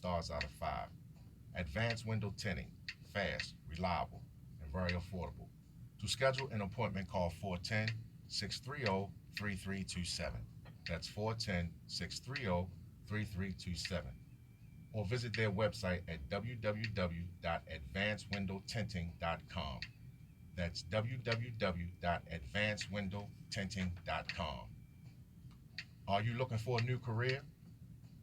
stars out of 5. Advanced window tinting, fast, reliable, and very affordable. To schedule an appointment, call 410 630 3327. That's 410 630 3327. Or visit their website at www.advancedwindowtinting.com. That's www.advancedwindowtinting.com. Are you looking for a new career?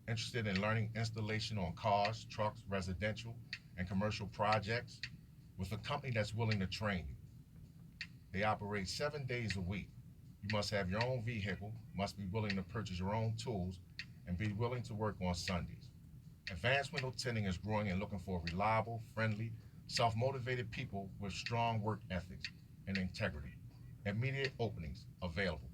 Interested in learning installation on cars, trucks, residential, and commercial projects? With a company that's willing to train you. They operate 7 days a week. You must have your own vehicle, must be willing to purchase your own tools, and be willing to work on Sundays. Advanced Window Tinting is growing and looking for reliable, friendly, self-motivated people with strong work ethics and integrity. Immediate openings available.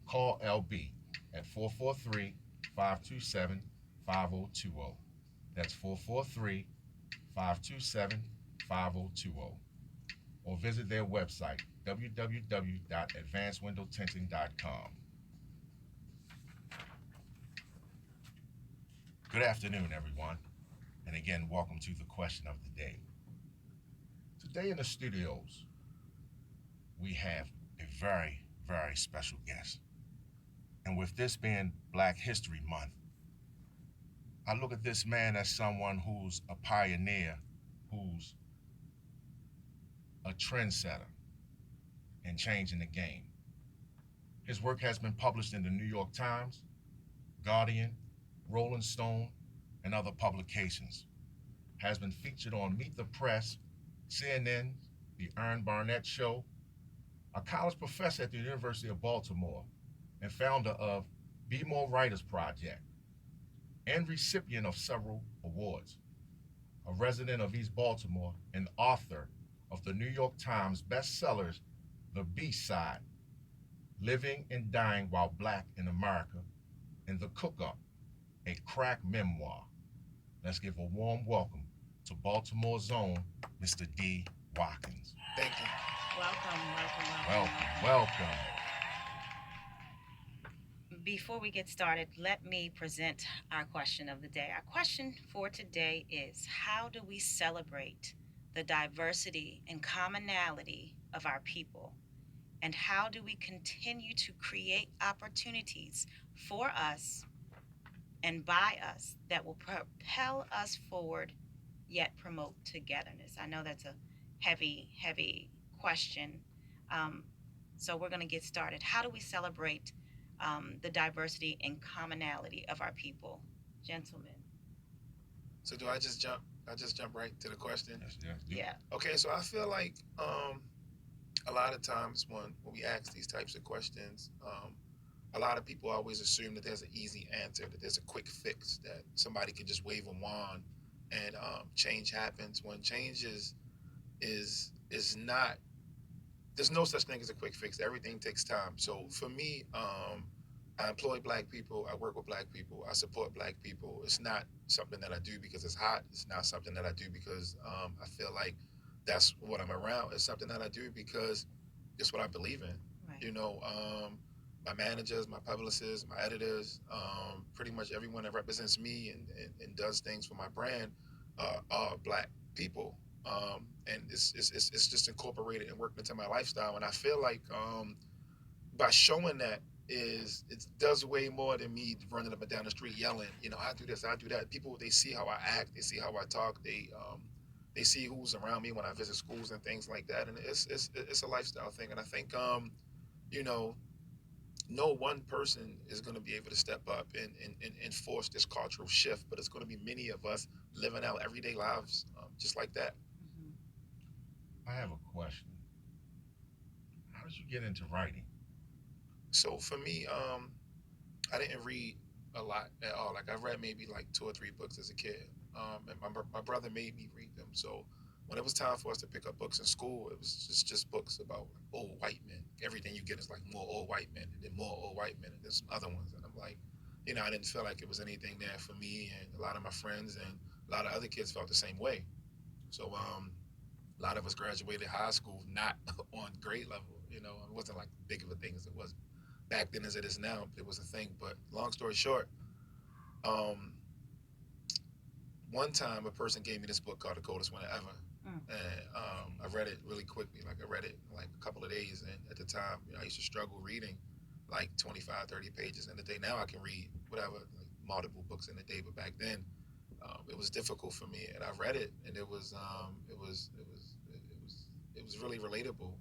Call LB at 443-527-5020. That's 443-527-5020. Or visit their website, www.advancedwindowtinting.com. Good afternoon, everyone. And again, welcome to the question of the day. Today in the studios, we have a very, very special guest. And with this being Black History Month, I look at this man as someone who's a pioneer, who's a trendsetter in changing the game. His work has been published in the New York Times, Guardian, Rolling Stone, and other publications. Has been featured on Meet the Press, CNN, The Ern Barnett Show, a college professor at the University of Baltimore, and founder of Be More Writers Project, and recipient of several awards. A resident of East Baltimore and author of the New York Times bestsellers The B-Side, Living and Dying While Black in America, and The Cook-Up, a crack memoir. Let's give a warm welcome to Baltimore's own Mr. D. Watkins. Thank you. Welcome, welcome, welcome, Welcome, welcome. welcome. Before we get started, let me present our question of the day. Our question for today is, how do we celebrate the diversity and commonality of our people? And how do we continue to create opportunities for us and by us that will propel us forward, yet promote togetherness? I know that's a heavy, heavy question. Um, so we're going to get started. How do we celebrate the diversity and commonality of our people? Gentlemen. So do I just jump? I just jump right to the question. Yes, yes. Yeah. Okay, so I feel like a lot of times when we ask these types of questions, a lot of people always assume that there's an easy answer, that there's a quick fix, that somebody can just wave a wand and change happens. When change is not, there's no such thing as a quick fix. Everything takes time. So for me, I employ black people. I work with black people. I support black people. It's not something that I do because it's hot. It's not something that I do because I feel like that's what I'm around. It's something that I do because it's what I believe in. Right. You know, my managers, my publicists, my editors, pretty much everyone that represents me and does things for my brand are black people. And it's just incorporated and worked into my lifestyle. And I feel like by showing that it does way more than me running up and down the street yelling, you know, I do this, I do that. People, they see how I act, they see how I talk, they see who's around me when I visit schools and things like that. And it's a lifestyle thing. And I think you know, no one person is going to be able to step up and force this cultural shift, but it's going to be many of us living out everyday lives just like that. Mhm. I have a question. How did you get into writing? So for me, I didn't read a lot at all. Like I read maybe like 2 or 3 books as a kid, and my brother made me read them. So when it was time for us to pick up books in school, it was just books about old white men. Everything you get is like more old white men, and then more old white men, and there's some other ones. And I'm like, you know, I didn't feel like it was anything there for me, and a lot of my friends and a lot of other kids felt the same way. So a lot of us graduated high school not on grade level. You know, it wasn't like big of a thing as it was back then as it is now. It was a thing. But long story short, um, one time a person gave me this book called The Coldest Winter Ever. Mm. And I read it really quickly. Like I read it in like a couple of days. And at the time, I used to struggle reading like 25, 30 pages in a day. Now I can read whatever, like multiple books in a day. But back then, it was difficult for me. And I read it, and it was really relatable.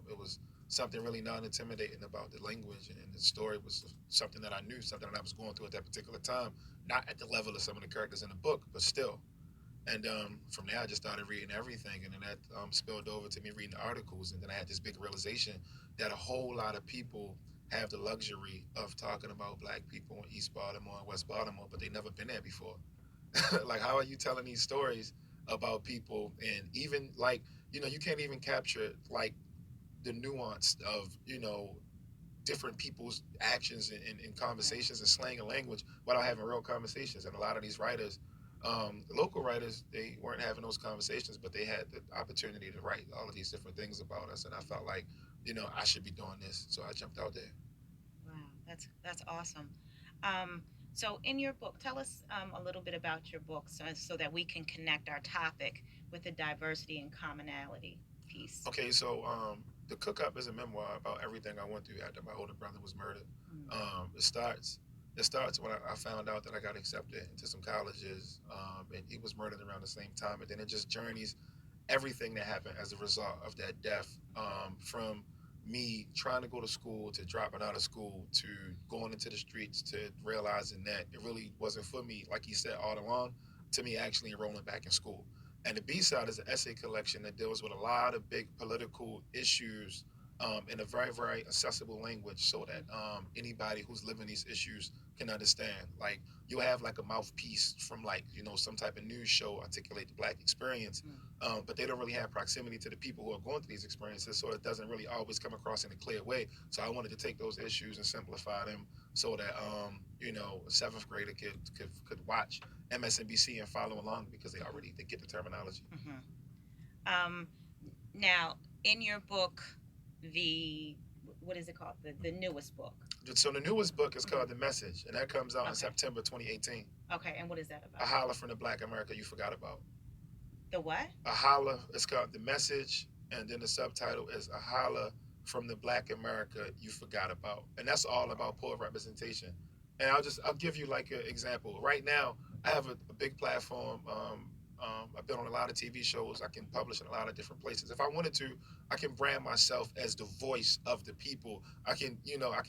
It was something really non-intimidating about the language, and the story was something that I knew, something that I was going through at that particular time. Not at the level of some of the characters in the book, but still. And from there, I just started reading everything, and then that spilled over to me reading articles, and then I had this big realization that a whole lot of people have the luxury of talking about Black people in East Baltimore and West Baltimore, but they never been there before. Like, how are you telling these stories about people, and even like, you can't even capture like the nuance of different people's actions and Right. conversations and slang and language without having real conversations. And a lot of these writers, local writers, they weren't having those conversations, but they had the opportunity to write all of these different things about us. And I felt like, I should be doing this. So I jumped out there. Wow, that's awesome. Um, so, in your book, tell us a little bit about your book, so that we can connect our topic with the diversity and commonality piece. Okay, so the Cook Up is a memoir about everything I went through after my older brother was murdered. Mm. It starts when I found out that I got accepted into some colleges, and he was murdered around the same time. And then it just journeys everything that happened as a result of that death, from me trying to go to school to dropping out of school to going into the streets to realizing that it really wasn't for me, like he said all along, to me actually enrolling back in school. And the B side is an essay collection that deals with a lot of big political issues, in a very, very accessible language so that anybody who's living these issues can understand. Like, you'll have like a mouthpiece from like, some type of news show articulate the Black experience, Mm. but they don't really have proximity to the people who are going through these experiences, so it doesn't really always come across in a clear way. So I wanted to take those issues and simplify them so that a seventh grader could watch MSNBC and follow along because they get the terminology. Mm-hmm. Um, Now, in your book, the what is it called? The newest book. So the newest book is Mhm. called The Message, and that comes out in Okay. September 2018. Okay, and what is that A about? holler from the Black America you forgot about. The what? A holler. It's called The Message, and then the subtitle is A Holler from the Black America You Forgot About, and that's all about poor representation. And I'll give you like an example. Right now, I have a big platform. I've been on a lot of TV shows. I can publish in a lot of different places. If I wanted to, I can brand myself as the voice of the people. I can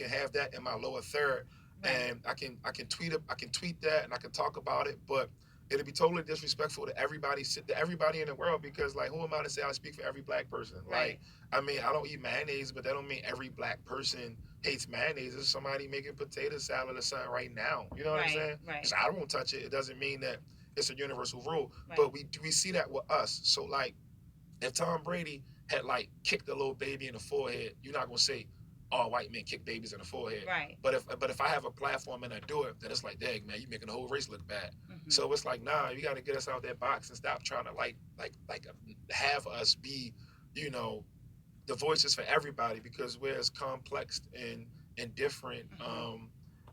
have that in my lower third, Right. and I can tweet it. I can tweet that, and I can talk about it, but it'd be totally disrespectful to everybody in the world, because like, who am I to say I speak for every Black person? Like, Right. I mean, I don't eat mayonnaise, but that don't mean every Black person hates mayonnaise. There's somebody making potato salad or something right now. You know what I'm Right. saying? Right. Because I won't touch it. It doesn't mean that it's a universal rule. Right. But we see that with us. So like, if Tom Brady had like kicked a little baby in the forehead, you're not gonna say all white men kick babies in the forehead. Right. But if I have a platform and I do it, then it's like, dang man, you making the whole race look bad. Mm-hmm. So it's like, nah, you got to get us out that box and stop trying to have us be, you know, the voices for everybody, because we're as complex and different, Mm-hmm.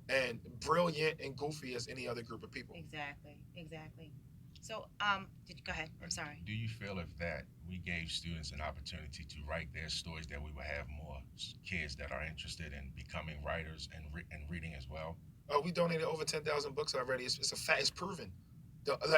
and brilliant and goofy as any other group of people. Exactly. Exactly. So, did you go ahead? I'm sorry. Do you feel if that we gave students an opportunity to write their stories, that we would have more kids that are interested in becoming writers and reading as well? We donated over 10,000 books already. It's a fact. It's proven.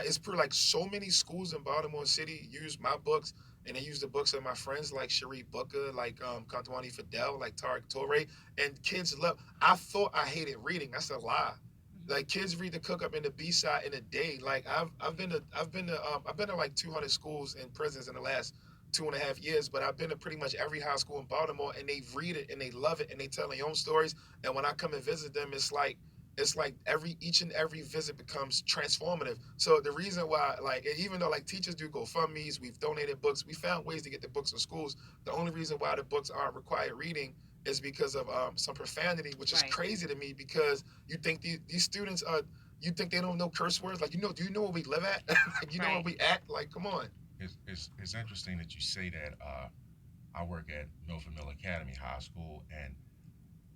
It's proven. Like, so many schools in Baltimore City use my books, and they use the books of my friends like Cherie Booker, like Kantwani Fidel, like Tariq Torre, and kids love. I thought I hated reading. That's a lie. Mm-hmm. Like, kids read the Cook Up and the B side in a day. Like, I've been to like 200 schools and prisons in the last 2.5 years, but I've been to pretty much every high school in Baltimore, and they read it and they love it and they tell their own stories. And when I come and visit them, it's like each and every visit becomes transformative. So the reason why, like, even though like teachers do GoFundMe's, we've donated books, we found ways to get the books in schools. The only reason why the books aren't required reading is because of some profanity, which is Right. crazy to me, because you think these students are, you think they don't know curse words? Like, do you know where we live at? Like, you know where Right. we at? Like, come on. It's interesting that you say that. I work at Milford Mill Academy High School, and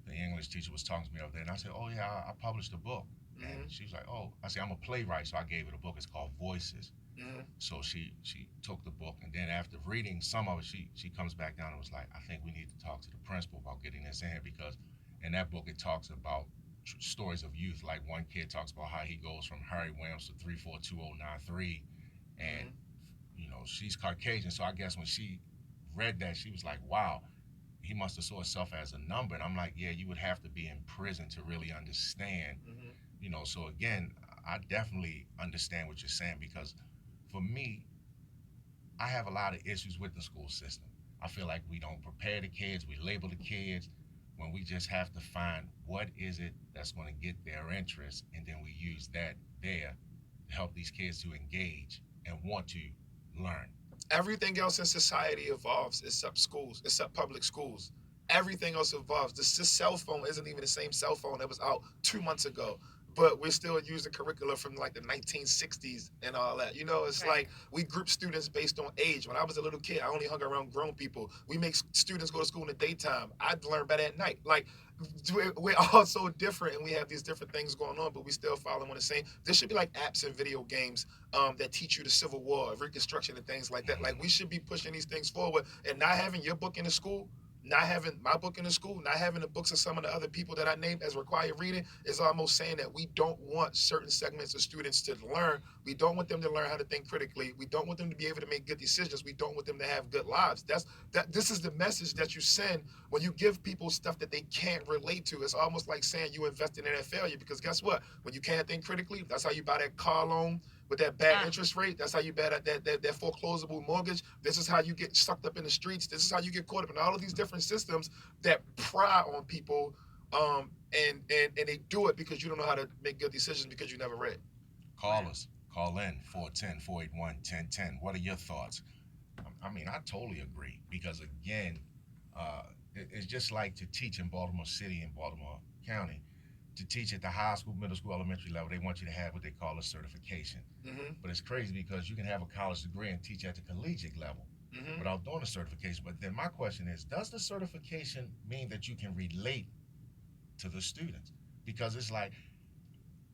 the English teacher was talking to me the other day, and I said, "Oh yeah, I published a book." And Mm-hmm. she was like, "Oh," I said, "I'm a playwright," so I gave her the book. It's called Voices. Mm-hmm. So she took the book, and then after reading some of it, she comes back down and was like, "I think we need to talk to the principal about getting this in here because in that book it talks about stories of youth. Like one kid talks about how he goes from Harry Williams to 342093, and Mm-hmm. she's Caucasian. So I guess when she read that, she was like, "Wow." He must have saw himself as a number, and I'm like, yeah, you would have to be in prison to really understand. Mm-hmm. So again, I definitely understand what you're saying because for me, I have a lot of issues with the school system. I feel like we don't prepare the kids, we label the kids when we just have to find what is it that's going to get their interest, and then we use that there to help these kids to engage and want to learn. Everything else in society evolves except schools, except public schools. Everything else evolves. This cell phone isn't even the same cell phone that was out 2 months ago. But we're still using curricula from like the 1960s and all that. It's Right. like we group students based on age. When I was a little kid, I only hung around grown people. We make students go to school in the daytime. I'd learn better at night. Like we're all so different and we have these different things going on, but we still follow on the same. There should be like apps and video games that teach you the Civil War, Reconstruction, and things like that. Like we should be pushing these things forward and not having your book in the school, not having my book in the school, not having the books of some of the other people that I named as required reading is almost saying that we don't want certain segments of students to learn. We don't want them to learn how to think critically. We don't want them to be able to make good decisions. We don't want them to have good lives. This is the message that you send when you give people stuff that they can't relate to. It's almost like saying you invested in their failure because guess what? When you can't think critically, that's how you buy that car loan with that bad Ah, interest rate. That's how you bad at that foreclosable mortgage. This is how you get sucked up in the streets. This is how you get caught up in all of these different systems that pry on people. And they do it because you don't know how to make good decisions because you never read. Call us. Call in 410-481-1010. What are your thoughts? I mean, I totally agree because again, it's just like to teach in Baltimore City and Baltimore County. To teach at the high school, middle school, elementary level, they want you to have what they call a certification. Mm-hmm. But it's crazy because you can have a college degree and teach at the collegiate level Mm-hmm. without doing a certification. But then my question is, does the certification mean that you can relate to the students? Because it's like,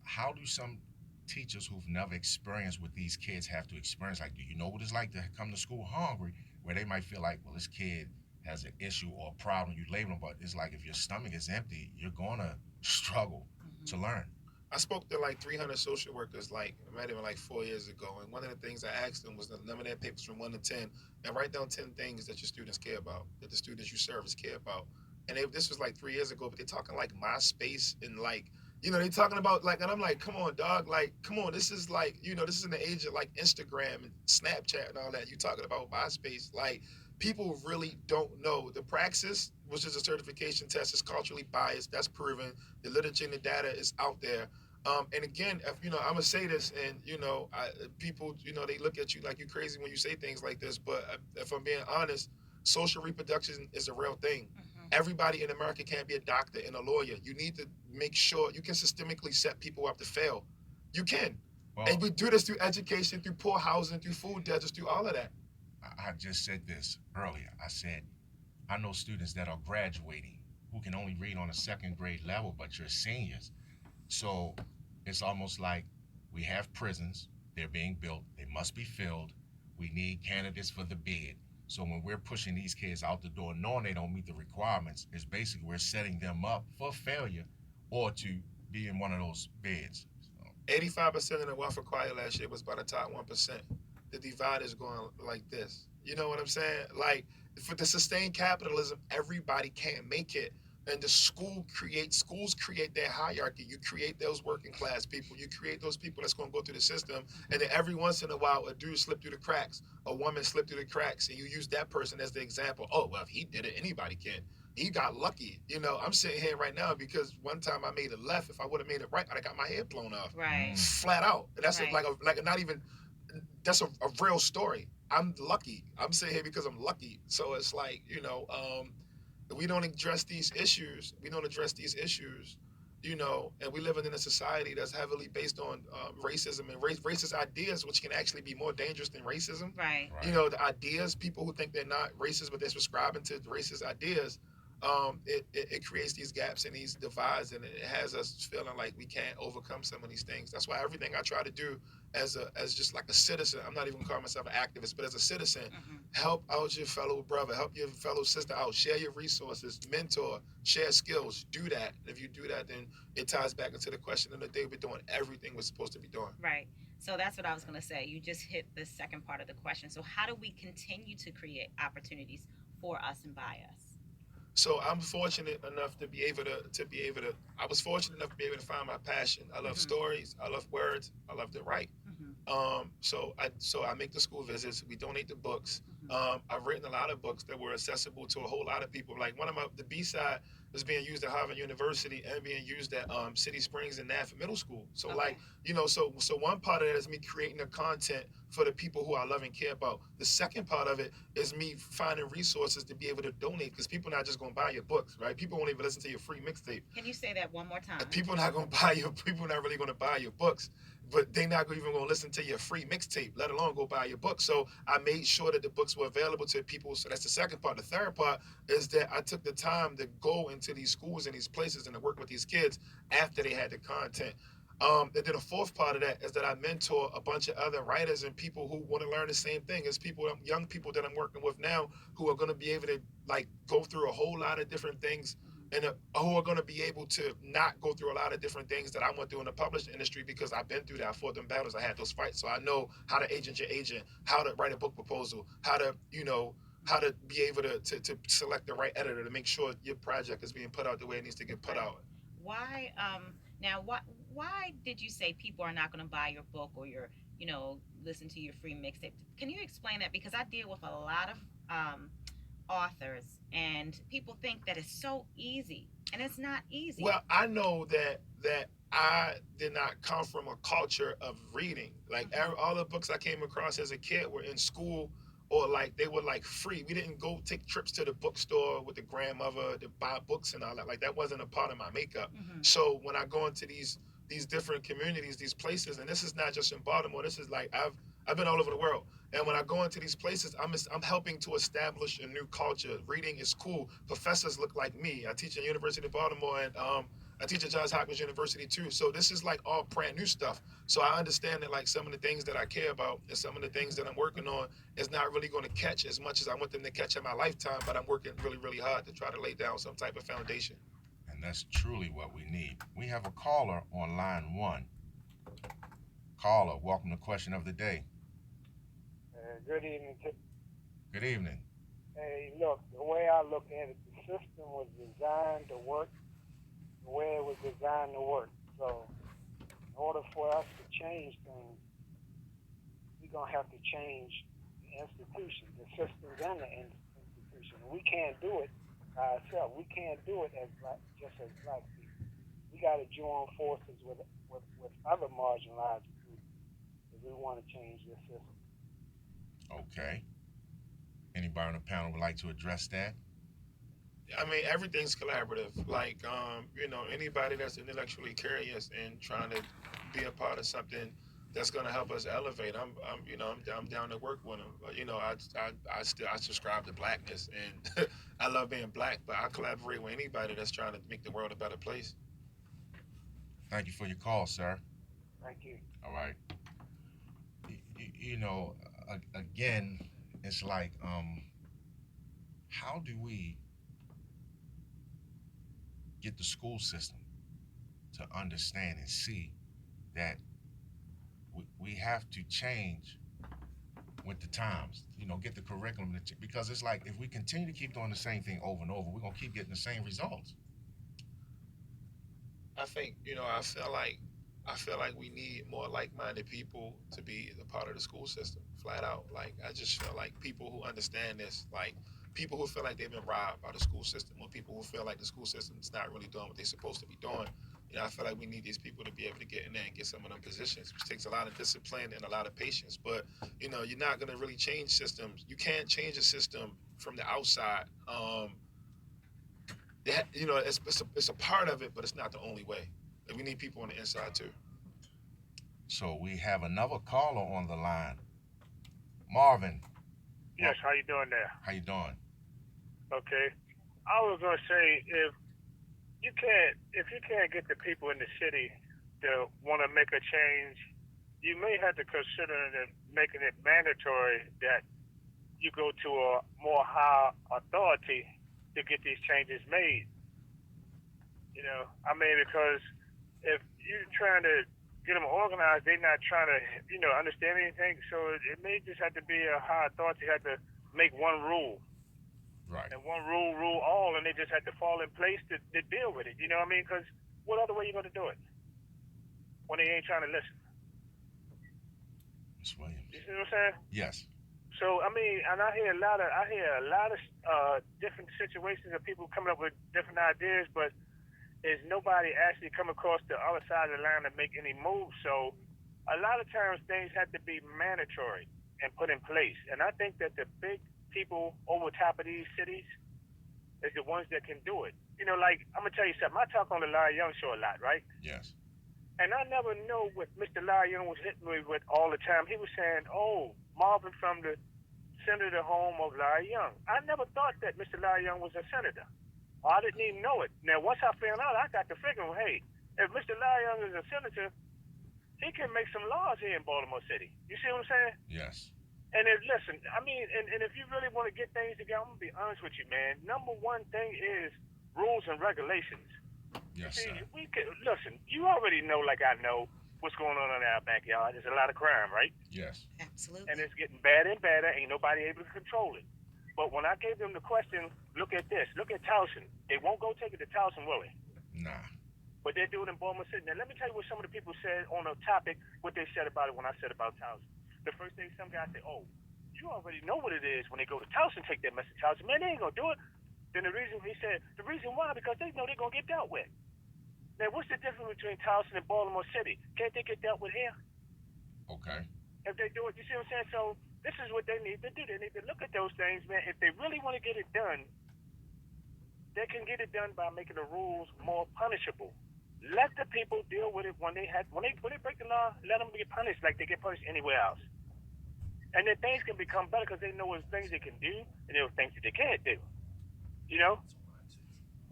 how do some teachers who've never experienced what these kids have to experience, like, do you know what it's like to come to school hungry, where they might feel like, well, this kid has an issue or a problem, you label them, but it's like if your stomach is empty, you're gonna struggle to mhm. learn. I spoke to like 300 social workers, like it might have been like 4 years ago, and one of the things I asked them was the number their papers from 1 to 10, and write down 10 things that your students care about, that the students you service care about. And this was like 3 years ago, but they're talking like MySpace and like, they talking about like, and I'm like, come on, dog, like, come on, this is like, this is in the age of like Instagram and Snapchat and all that. You talking about MySpace, like. People really don't know the praxis, which is a certification test, is culturally biased. That's proven. The literature and the data is out there. And again, if, I'm gonna say this, and people, they look at you like you crazy when you say things like this. But if I'm being honest, social reproduction is a real thing. Mhm. Everybody in America can't be a doctor and a lawyer. You need to make sure you can systemically set people up to fail. You can, and Well, we do this through education, through poor housing, through food deserts, through all of that. I just said this earlier. I said, I know students that are graduating who can only read on a second grade level, but you're seniors. So it's almost like we have prisons, they're being built, they must be filled. We need candidates for the bid. So when we're pushing these kids out the door, knowing they don't meet the requirements, is basically we're setting them up for failure or to be in one of those bids. So, 85% of the wealth acquired last year was by the top 1%. The divide is going like this. You know what I'm saying? Like, for the sustained capitalism, everybody can't make it. And schools create their hierarchy. You create those working class people. You create those people that's going to go through the system. And then every once in a while, a dude slip through the cracks, a woman slip through the cracks, and you use that person as the example. Oh, well, if he did it, anybody can. He got lucky. I'm sitting here right now because one time I made a left. If I would have made it right, I'd have got my head blown off, Right. flat out. That's Right. like not even. That's a real story. I'm lucky. I'm sitting here because I'm lucky. So it's like we don't address these issues. We don't address these issues. And we live in a society that's heavily based on racism and racist ideas, which can actually be more dangerous than racism. Right. right. The ideas, people who think they're not racist, but they're subscribing to racist ideas. it creates these gaps and these divides, and it has us feeling like we can't overcome some of these things. That's why everything I try to do as just like a citizen, I'm not even calling myself an activist, but as a citizen, Mm-hmm. help out your fellow brother, help your fellow sister out, share your resources, mentor, share skills, do that. If you do that, then it ties back into the question of the day: we're doing everything we're supposed to be doing. Right. So that's what I was going to say. You just hit the second part of the question. So how do we continue to create opportunities for us and by us? So I'm fortunate enough to be able to. I was fortunate enough to be able to find my passion. I love Mm-hmm. stories. I love words. I love to write. Mm-hmm. So I make the school visits. We donate the books. Mm-hmm. I've written a lot of books that were accessible to a whole lot of people. Like one of the B side is being used at Harvard University and being used at City Springs and Naff Middle School. So like Okay. so one part of that is me creating the content for the people who I love and care about. The second part of it is me finding resources to be able to donate because people not just gonna buy your books, right? People won't even listen to your free mixtape. Can you say that one more time? People not gonna buy your people not really gonna buy your books, but they not even gonna listen to your free mixtape, let alone go buy your book. So I made sure that the books were available to people. So that's the second part. The third part is that I took the time to go into these schools and these places and to work with these kids after they had the content. And then the fourth part of that is that I mentor a bunch of other writers and people who want to learn the same thing as people, young people that I'm working with now, who are going to be able to like go through a whole lot of different things Mm-hmm. and who are going to be able to not go through a lot of different things that I went through in the publishing industry because I've been through that. I fought them battles. I had those fights. So I know how to agent your agent, how to write a book proposal, how to, how to be able to select the right editor to make sure your project is being put out the way it needs to get put Right. out. Why now why did you say people are not going to buy your book or your, listen to your free mixtape? Can you explain that, because I deal with a lot of authors and people think that it's so easy, and it's not easy. Well, I know that I did not come from a culture of reading. Like Mm-hmm. all the books I came across as a kid were in school or like they were like free. We didn't go take trips to the bookstore with the grandmother to buy books and all that. Like that wasn't a part of my makeup. Mm-hmm. So when I go into these different communities, these places, and this is not just in Baltimore. This is like I've been all over the world. And when I go into these places, I'm helping to establish a new culture. Reading is cool. Professors look like me. I teach at University of Baltimore and I teach at Johns Hopkins University too. So this is like all brand new stuff. So I understand that like some of the things that I care about and some of the things that I'm working on is not really going to catch as much as I want them to catch in my lifetime. But I'm working really, really hard to try to lay down some type of foundation. And that's truly what we need. We have a caller on line one. Caller, welcome to question of the day. Good evening. Good evening. Hey, look, the way I look at it, the system was designed to work the way it was designed to work. So, in order for us to change things, we're going to have to change the institution, the systems and the institution. We can't do it by ourselves. We can't do it just as black people. We got to join forces with other marginalized groups if we want to change this system. Okay. Anybody on the panel would like to address that? I mean, everything's collaborative. Like, anybody that's intellectually curious and trying to be a part of something that's going to help us elevate. I'm down to work with them. But, I subscribe to blackness, and I love being black. But I collaborate with anybody that's trying to make the world a better place. Thank you for your call, sir. Thank you. All right. You know, again, it's like, how do we get the school system to understand and see that we have to change with the times, get the curriculum, because it's like if we continue to keep doing the same thing over and over, we're going to keep getting the same results. I think I feel like we need more like-minded people to be a part of the school system, flat out. Like I just feel like people who understand this, like people who feel like they've been robbed by the school system, or people who feel like the school system's not really doing what they're supposed to be doing. I feel like we need these people to be able to get in there and get some of them positions, which takes a lot of discipline and a lot of patience. But you're not gonna really change systems. You can't change a system from the outside. It's a part of it, but it's not the only way. Like, we need people on the inside too. So we have another caller on the line. Marvin, Yes, how you doing there? how you doing? Okay. I was gonna say if you can't get the people in the city to want to make a change, you may have to consider making it mandatory that you go to a more high authority to get these changes made. I mean, because if you're trying to get them organized, they're not trying to, understand anything. So it may just have to be a high authority have to make one rule, Right. and one rule rule all, and they just have to fall in place to deal with it. You know what I mean? Because what other way you going to do it when they ain't trying to listen? Ms. Williams. You see what I'm saying? Yes. So I mean, and I hear a lot of different situations of people coming up with different ideas, but is nobody actually come across the other side of the line to make any moves. So a lot of times things have to be mandatory and put in place. And I think that the big people over top of these cities is the ones that can do it. Like I'm gonna tell you something. I talk on the Larry Young show a lot, right? Yes. And I never know what Mr. Larry Young was hitting me with all the time. He was saying, "Oh, Marvin from the senator home of Larry Young." I never thought that Mr. Larry Young was a senator. I didn't even know it. Now, once I found out, I got to figure, hey, if Mr. Larry Young is a senator, he can make some laws here in Baltimore City. You see what I'm saying? Yes. And listen, I mean, and if you really want to get things together, I'm going to be honest with you, man. Number one thing is rules and regulations. Yes, See, sir. listen, you already know, like I know, what's going on in our backyard. There's a lot of crime, right? Yes. Absolutely. And it's getting better and better. Ain't nobody able to control it. But when I gave them the question, look at this. Look at Towson. They won't go take it to Towson, will they? Nah. But they do it in Baltimore City. Now, let me tell you what some of the people said on the topic, what they said about it when I said about Towson. The first thing some guy said, oh, you already know what it is when they go to Towson, take that message to Towson. Man, they ain't going to do it. Then he said, the reason why, because they know they're going to get dealt with. Now, what's the difference between Towson and Baltimore City? Can't they get dealt with here? Okay. If they do it, you see what I'm saying? So this is what they need to do. They need to look at those things, man. If they really want to get it done, they can get it done by making the rules more punishable. Let the people deal with it when they break the law. Let them get punished like they get punished anywhere else. And then things can become better because they know there's things they can do and there's things that they can't do. You know.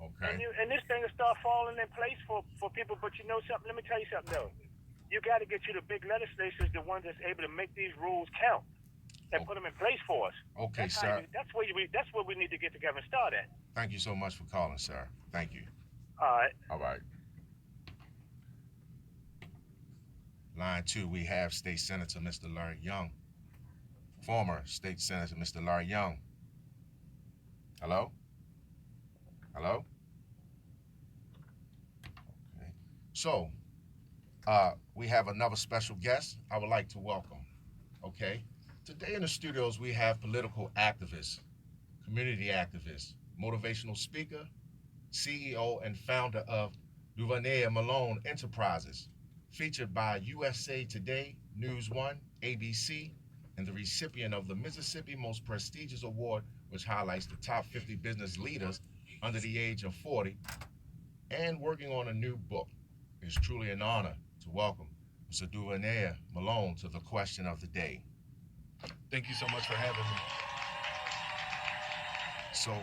Okay. And this thing will start falling in place for people. But you know something? Let me tell you something though. You got to get you the big legislators, the ones that's able to make these rules count and put them in place for us. Okay, sir. That's where we need to get together and start at. Thank you so much for calling, sir. Thank you. All right. All right. Line 2, we have State Senator Mr. Larry Young. Former State Senator Mr. Larry Young. Hello? Hello? Okay. So, we have another special guest I would like to welcome. Okay? Today in the studios, we have political activists, community activist, motivational speaker, CEO and founder of Duvalier Malone Enterprises, featured by USA Today, News One, ABC, and the recipient of the Mississippi Most Prestigious Award, which highlights the top 50 business leaders under the age of 40, and working on a new book. It's truly an honor to welcome Mr. Duvalier Malone to the question of the day. Thank you so much for having me. So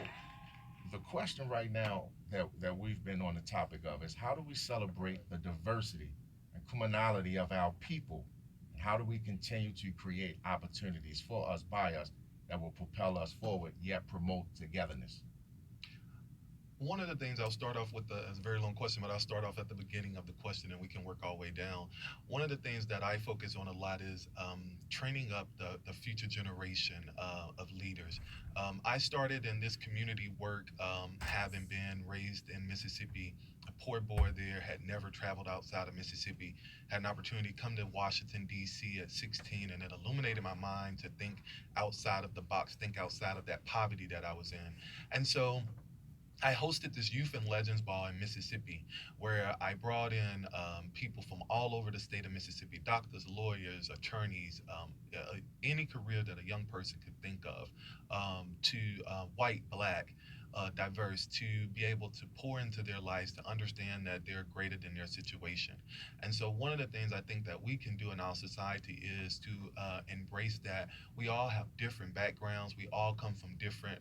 the question right now that we've been on the topic of is, how do we celebrate the diversity and commonality of our people? And how do we continue to create opportunities for us, by us, that will propel us forward, yet promote togetherness? One of the things I'll start off with, it's a very long question, but I'll start off at the beginning of the question and we can work our way down. One of the things that I focus on a lot is training up the future generation of leaders. I started in this community work having been raised in Mississippi, a poor boy there, had never traveled outside of Mississippi, had an opportunity to come to Washington, D.C. at 16, and it illuminated my mind to think outside of the box, think outside of that poverty that I was in. And so I hosted this Youth and Legends Ball in Mississippi, where I brought in people from all over the state of Mississippi, doctors, lawyers, attorneys, any career that a young person could think of, to white, black, diverse, to be able to pour into their lives, to understand that they're greater than their situation. And so, one of the things I think that we can do in our society is to embrace that we all have different backgrounds, we all come from different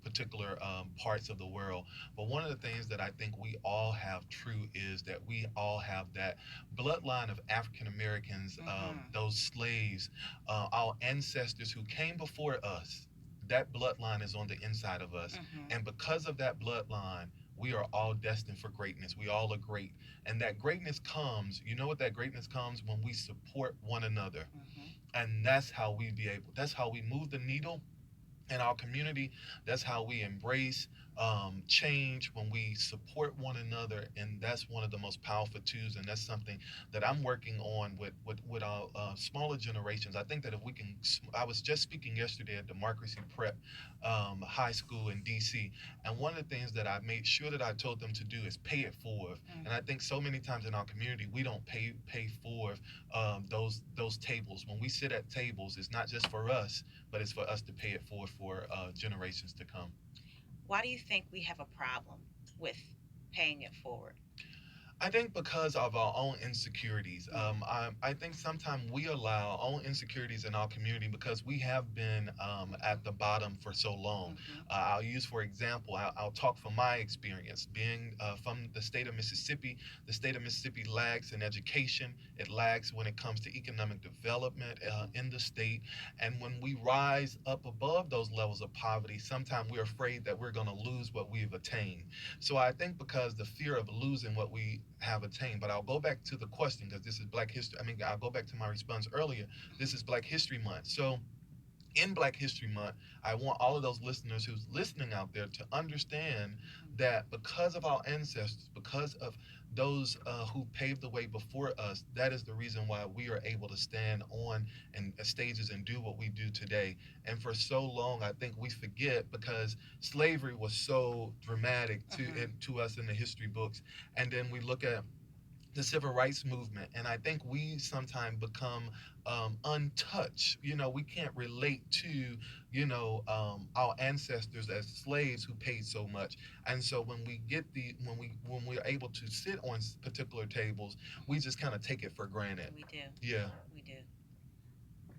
particular parts of the world. But one of the things that I think we all have true is that we all have that bloodline of African Americans, those slaves, our ancestors who came before us. That bloodline is on the inside of us. And because of that bloodline, we are all destined for greatness. We all are great. And that greatness comes, you know what that greatness comes when we support one another. And that's how we move the needle in our community. That's how we embrace change, when we support one another, and that's one of the most powerful tools. And that's something that I'm working on with our smaller generations. I think that if we can, I was just speaking yesterday at Democracy Prep High School in DC, and one of the things that I made sure that I told them to do is pay it forward. And I think so many times in our community we don't pay forward those tables. When we sit at tables, it's not just for us, but it's for us to pay it forward for generations to come. Why do you think we have a problem with paying it forward? I think because of our own insecurities. I think sometimes we allow our own insecurities in our community because we have been at the bottom for so long. I'll use, for example, I'll talk from my experience. Being from the state of Mississippi, the state of Mississippi lags in education. It lags when it comes to economic development in the state. And when we rise up above those levels of poverty, sometimes we're afraid that we're going to lose what we've attained. So I think because the fear of losing what we have attained. But I'll go back to the question, because this is Black History. I mean, I'll go back to my response earlier. This is Black History Month. So in Black History Month, I want all of those listeners who's listening out there to understand that because of our ancestors, because of those who paved the way before us, that is the reason why we are able to stand on and stages and do what we do today. And for so long, I think we forget, because slavery was so dramatic to us in the history books, and then we look at the civil rights movement, and I think we sometimes become untouched. We can't relate to our ancestors as slaves who paid so much. And so when we get the when we're able to sit on particular tables, we just kind of take it for granted. We do. Yeah. We do.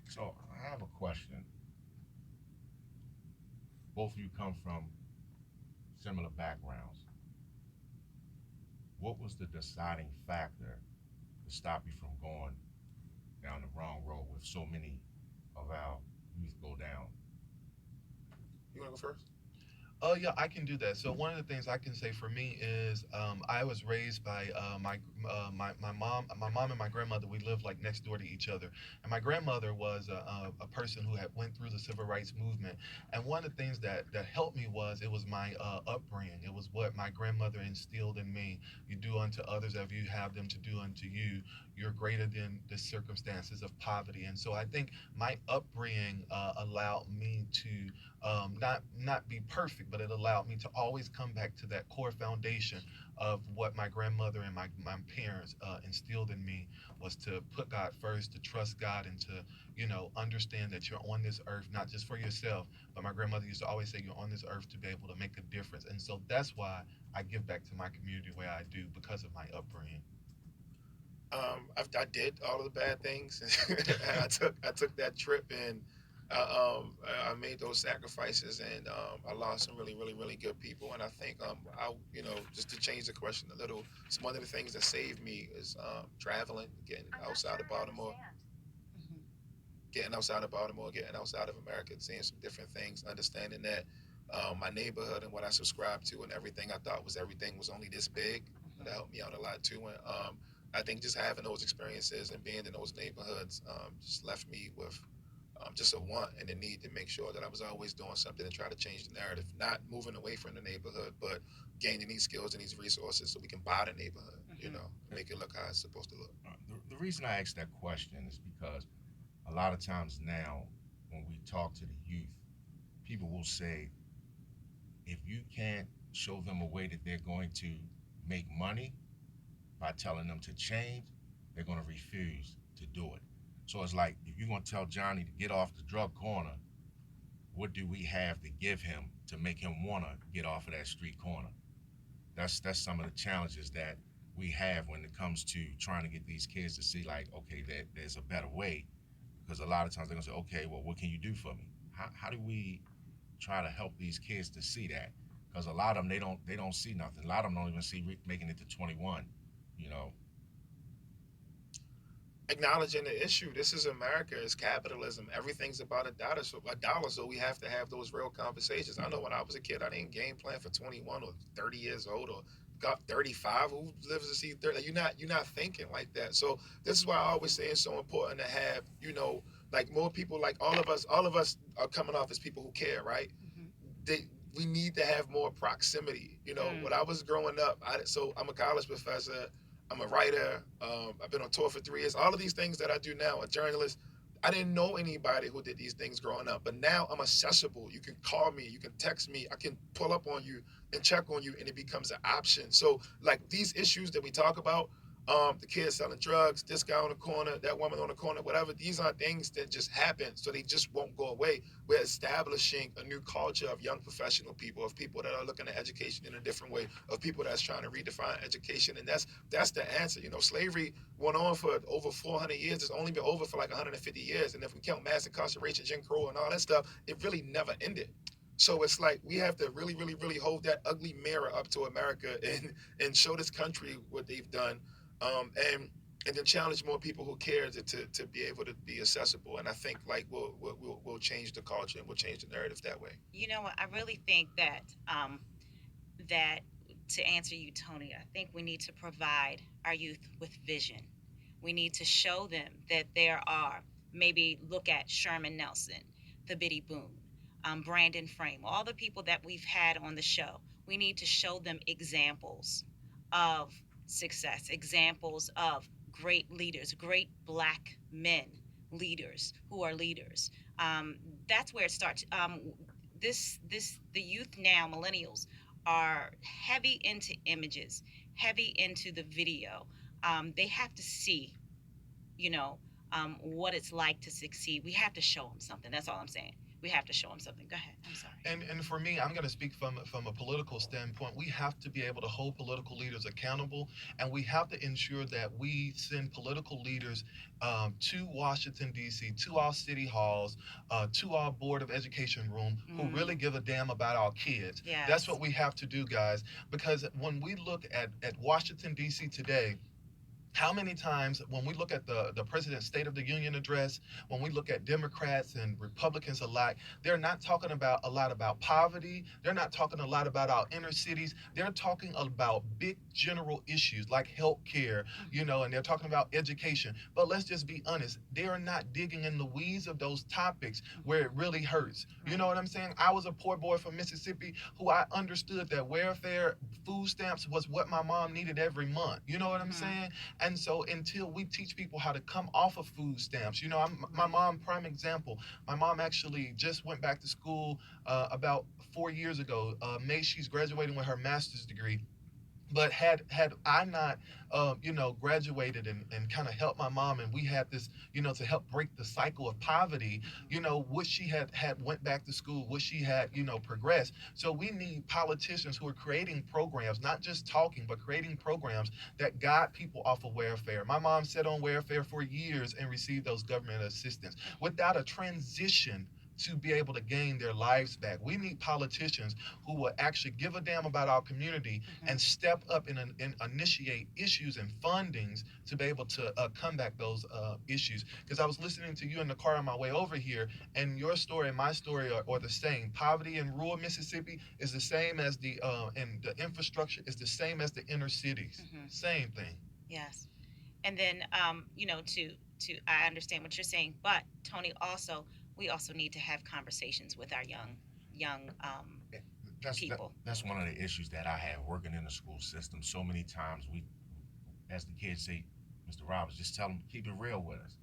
So I have a question. Both of you come from similar backgrounds. What was the deciding factor to stop you from going down the wrong road with so many of our youth go down? You want to go first? Oh yeah, I can do that. So one of the things I can say for me is I was raised by my mom and my grandmother. We lived like next door to each other, and my grandmother was a person who had went through the civil rights movement. And one of the things that helped me was it was my upbringing. It was what my grandmother instilled in me. You do unto others as you have them to do unto you. You're greater than the circumstances of poverty. And so I think my upbringing allowed me to not be perfect, but it allowed me to always come back to that core foundation of what my grandmother and my parents instilled in me, was to put God first, to trust God, and to understand that you're on this earth not just for yourself, but my grandmother used to always say you're on this earth to be able to make a difference. And so that's why I give back to my community the way I do, because of my upbringing. I did all of the bad things. I took that trip, and I made those sacrifices, and I lost some really really really good people. And I think I just to change the question a little, one of the things that saved me is traveling, getting outside of Baltimore, getting outside of America, seeing some different things, understanding that my neighborhood and what I subscribed to and everything I thought was everything was only this big. That helped me out a lot too. And I think just having those experiences and being in those neighborhoods just left me with just a want and a need to make sure that I was always doing something to try to change the narrative, not moving away from the neighborhood, but gaining these skills and these resources so we can buy the neighborhood, make it look how it's supposed to look. The reason I asked that question is because a lot of times now, when we talk to the youth, people will say, if you can't show them a way that they're going to make money by telling them to change, they're going to refuse to do it. So it's like, if you're going to tell Johnny to get off the drug corner, what do we have to give him to make him want to get off of that street corner? That's some of the challenges that we have when it comes to trying to get these kids to see, like, okay, there's a better way. Because a lot of times they're gonna say, okay, well, what can you do for me? How do we try to help these kids to see that? Because a lot of them, they don't see nothing. A lot of them don't even see making it to 21. You know. Acknowledging the issue. This is America. It's capitalism. Everything's about a dollar. So we have to have those real conversations. I know when I was a kid, I didn't game plan for 21 or 30 years old or got 35. Who lives to see 30? You're not thinking like that. So this is why I always say it's so important to have, like more people, like all of us are coming off as people who care, right? Mm-hmm. they We need to have more proximity. When I was growing up, so I'm a college professor, I'm a writer, I've been on tour for 3 years. All of these things that I do now, a journalist. I didn't know anybody who did these things growing up, but now I'm accessible. You can call me, you can text me, I can pull up on you and check on you, and it becomes an option. So, like these issues that we talk about, the kids selling drugs, this guy on the corner, that woman on the corner, whatever. These aren't things that just happen, so they just won't go away. We're establishing a new culture of young professional people, of people that are looking at education in a different way, of people that's trying to redefine education, and that's the answer. Slavery went on for over 400 years. It's only been over for like 150 years, and if we count mass incarceration, Jim Crow, and all that stuff, it really never ended. So it's like we have to really, really, really hold that ugly mirror up to America and show this country what they've done, and then challenge more people who care to be able to be accessible. And I think like we'll change the culture and we'll change the narrative that way. You know what? I really think that to answer you, Tony, I think we need to provide our youth with vision. We need to show them that there are, maybe look at Sherman Nelson, the Biddy Boone, Brandon Frame, all the people that we've had on the show. We need to show them examples of success, examples of great leaders, great black men leaders who are leaders. That's where it starts. The youth now, millennials, are heavy into images, heavy into the video. They have to see, you know, what it's like to succeed. We have to show them something. That's all I'm saying. We have to show them something. Go ahead. I'm sorry. And for me, I'm going to speak from a political standpoint. We have to be able to hold political leaders accountable, and we have to ensure that we send political leaders to Washington D.C., to our city halls, to our Board of Education room, who really give a damn about our kids. Yes. That's what we have to do, guys. Because when we look at Washington D.C. today, how many times when we look at the president's State of the Union address, when we look at Democrats and Republicans alike, they're not talking about a lot about poverty. They're not talking a lot about our inner cities. They're talking about big general issues like health care, and they're talking about education. But let's just be honest, they are not digging in the weeds of those topics where it really hurts. You know what I'm saying? I was a poor boy from Mississippi who I understood that welfare food stamps was what my mom needed every month. You know what I'm saying? And so until we teach people how to come off of food stamps, my mom, prime example, my mom actually just went back to school about 4 years ago. May she's graduating with her master's degree. But had I not, graduated and kind of helped my mom, and we had this, to help break the cycle of poverty, would she had went back to school? Would she had, progressed? So we need politicians who are creating programs, not just talking, but creating programs that guide people off of welfare. My mom sat on welfare for years and received those government assistance without a transition to be able to gain their lives back. We need politicians who will actually give a damn about our community and step up and initiate issues and fundings to be able to combat those issues. Because I was listening to you in the car on my way over here, and your story and my story are the same. Poverty in rural Mississippi is the same as and the infrastructure is the same as the inner cities. Same thing. Yes. And then, to I understand what you're saying, but Tony, we also need to have conversations with our young people. That's one of the issues that I have working in the school system. So many times as the kids say, Mr. Roberts, just tell them, keep it real with us.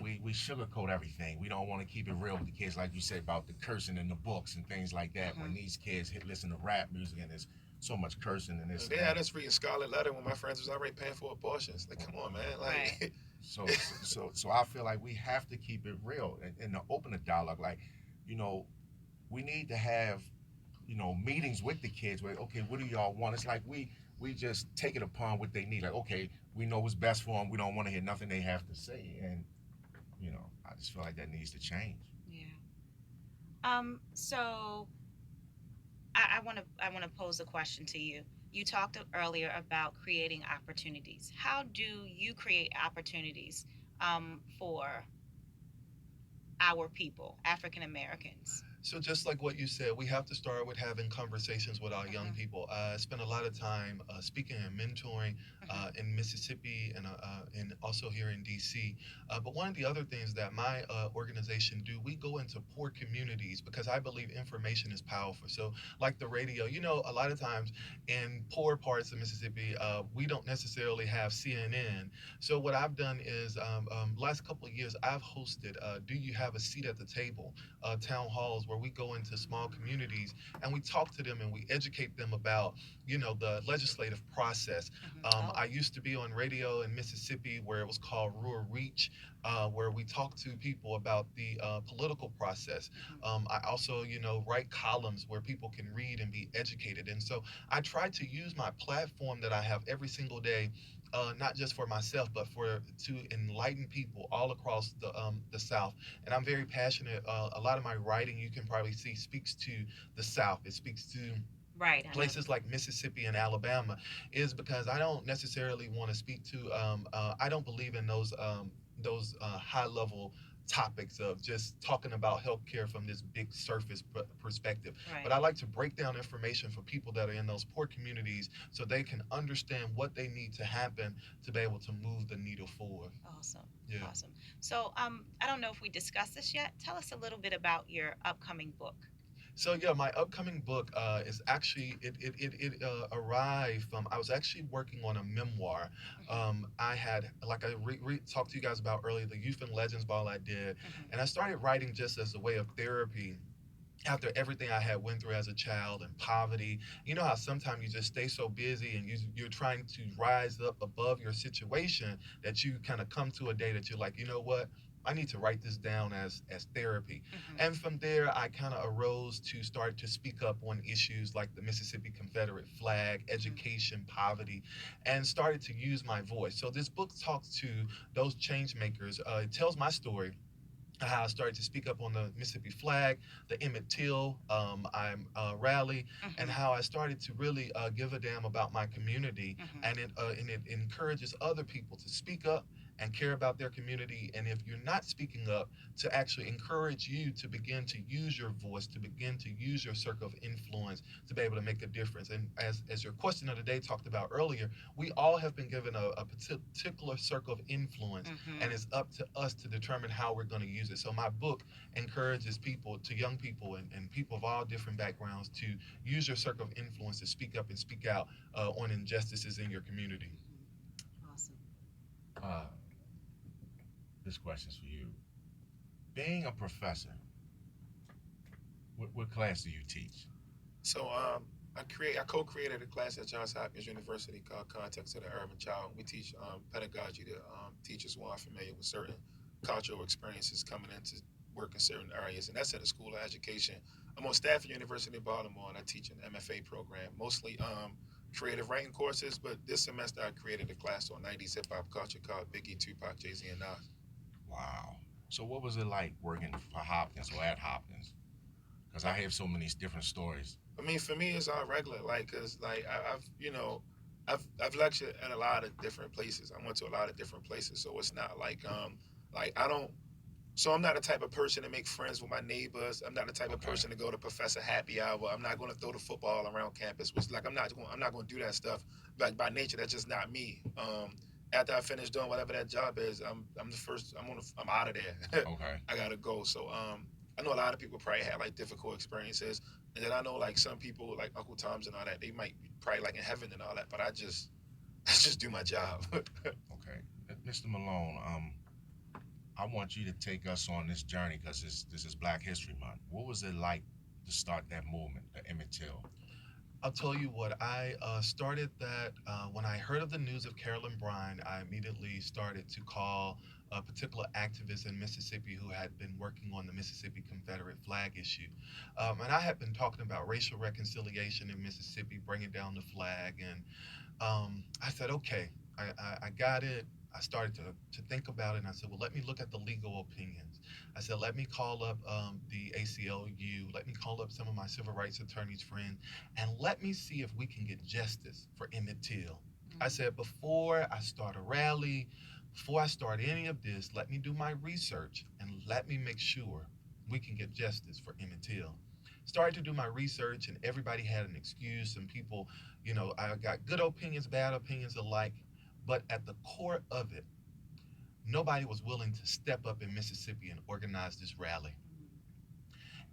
We sugarcoat everything. We don't want to keep it real with the kids, like you said about the cursing in the books and things like that. When these kids listen to rap music and there's so much cursing and this. They had us reading Scarlet Letter when my friends was already paying for abortions. Like, come on, man. Like, right. So I feel like we have to keep it real and to open the dialogue. Like, We need to have, meetings with the kids where, okay, what do y'all want? It's like we just take it upon what they need. Like, okay, we know what's best for them. We don't want to hear nothing they have to say. And, I just feel like that needs to change. Yeah. So I want to pose a question to you. You talked earlier about creating opportunities. How do you create opportunities for our people, African Americans? So just like what you said, we have to start with having conversations with our young Mm-hmm. people. I spent a lot of time speaking and mentoring Mm-hmm. in Mississippi and also here in DC. But one of the other things that my organization do, we go into poor communities because I believe information is powerful. So like the radio, a lot of times in poor parts of Mississippi, we don't necessarily have CNN. So what I've done is last couple of years, I've hosted Do You Have a Seat at the Table? Town halls where we go into small communities and we talk to them and we educate them about the legislative process. Mm-hmm. Oh. I used to be on radio in Mississippi where it was called Rural Reach, where we talk to people about the political process. Mm-hmm. I also write columns where people can read and be educated, and so I try to use my platform that I have every single day, not just for myself, but for to enlighten people all across the South. And I'm very passionate. A lot of my writing, you can probably see, speaks to the South. It speaks to Right, I know. places like Mississippi and Alabama, is because I don't necessarily want to speak to. I don't believe in those high level topics of just talking about healthcare from this big surface perspective. But Right. I like to break down information for people that are in those poor communities so they can understand what they need to happen to be able to move the needle forward. Awesome. Yeah. Awesome. So, I don't know if we discussed this yet. Tell us a little bit about your upcoming book. So yeah, my upcoming book is actually it arrived from. I was actually working on a memoir. Mm-hmm. I had, like I talked to you guys about earlier, the Youth and Legends Ball I did, and I Mm-hmm. started writing just as a way of therapy after everything I had went through as a child and poverty. You know how sometimes you just stay so busy and you're trying to rise up above your situation that you kind of come to a day that you're like, you know what? I need to write this down as therapy. Mm-hmm. And from there, I kind of arose to start to speak up on issues like the Mississippi Confederate flag, Mm-hmm. education, poverty, and started to use my voice. So this book talks to those change makers. It tells my story, how I started to speak up on the Mississippi flag, the Emmett Till rally, and Mm-hmm. how I started to really give a damn about my community, Mm-hmm. and it encourages other people to speak up and care about their community. And if you're not speaking up, to actually encourage you to begin to use your voice, to begin to use your circle of influence to be able to make a difference. And as your question of the day talked about earlier, we all have been given a particular circle of influence, and Mm-hmm. it's up to us to determine how we're going to use it. So my book encourages people, to young people and people of all different backgrounds, to use your circle of influence to speak up and speak out on injustices in your community. Mm-hmm. Awesome. Uh, this question's for you. Being a professor, what class do you teach? So I co-created a class at Johns Hopkins University called Context of the Urban Child. We teach pedagogy to teachers who aren't familiar with certain cultural experiences coming into work in certain areas, and that's in the School of Education. I'm on staff at University of Baltimore, and I teach an MFA program, mostly creative writing courses. But this semester, I created a class on '90s hip hop culture called Biggie, Tupac, Jay Z, and Nas. Wow. So what was it like working for Hopkins or at Hopkins? Because I have so many different stories. I mean, for me, it's all regular. Like, cause like I've lectured at a lot of different places. I went to a lot of different places, so it's not like I don't. So I'm not the type of person to make friends with my neighbors. I'm not the type of Okay. person to go to professor happy hour. I'm not going to throw the football around campus. Which like I'm not going to do that stuff. Like by nature, that's just not me. After I finish doing whatever that job is, I'm the first. I'm out of there. Okay. I gotta go. So I know a lot of people probably had like difficult experiences, and then I know like some people like Uncle Tom's and all that, they might be probably like in heaven and all that. But I just I just do my job. Okay. Mr. Malone, I want you to take us on this journey because this is Black History Month. What was it like to start that movement, the Emmett Till? I'll tell you what, I started that when I heard of the news of Carolyn Bryan. I immediately started to call a particular activist in Mississippi who had been working on the Mississippi Confederate flag issue. And I had been talking about racial reconciliation in Mississippi, bringing down the flag. And I said, okay, I got it. I started to think about it, and I said, well, let me look at the legal opinions. I said, let me call up the ACLU, let me call up some of my civil rights attorneys friends, and let me see if we can get justice for Emmett Till. I said, before I start a rally, before I start any of this, let me do my research and let me make sure we can get justice for Emmett Till. Started to do my research, and everybody had an excuse. Some people, I got good opinions, bad opinions alike. But at the core of it, nobody was willing to step up in Mississippi and organize this rally.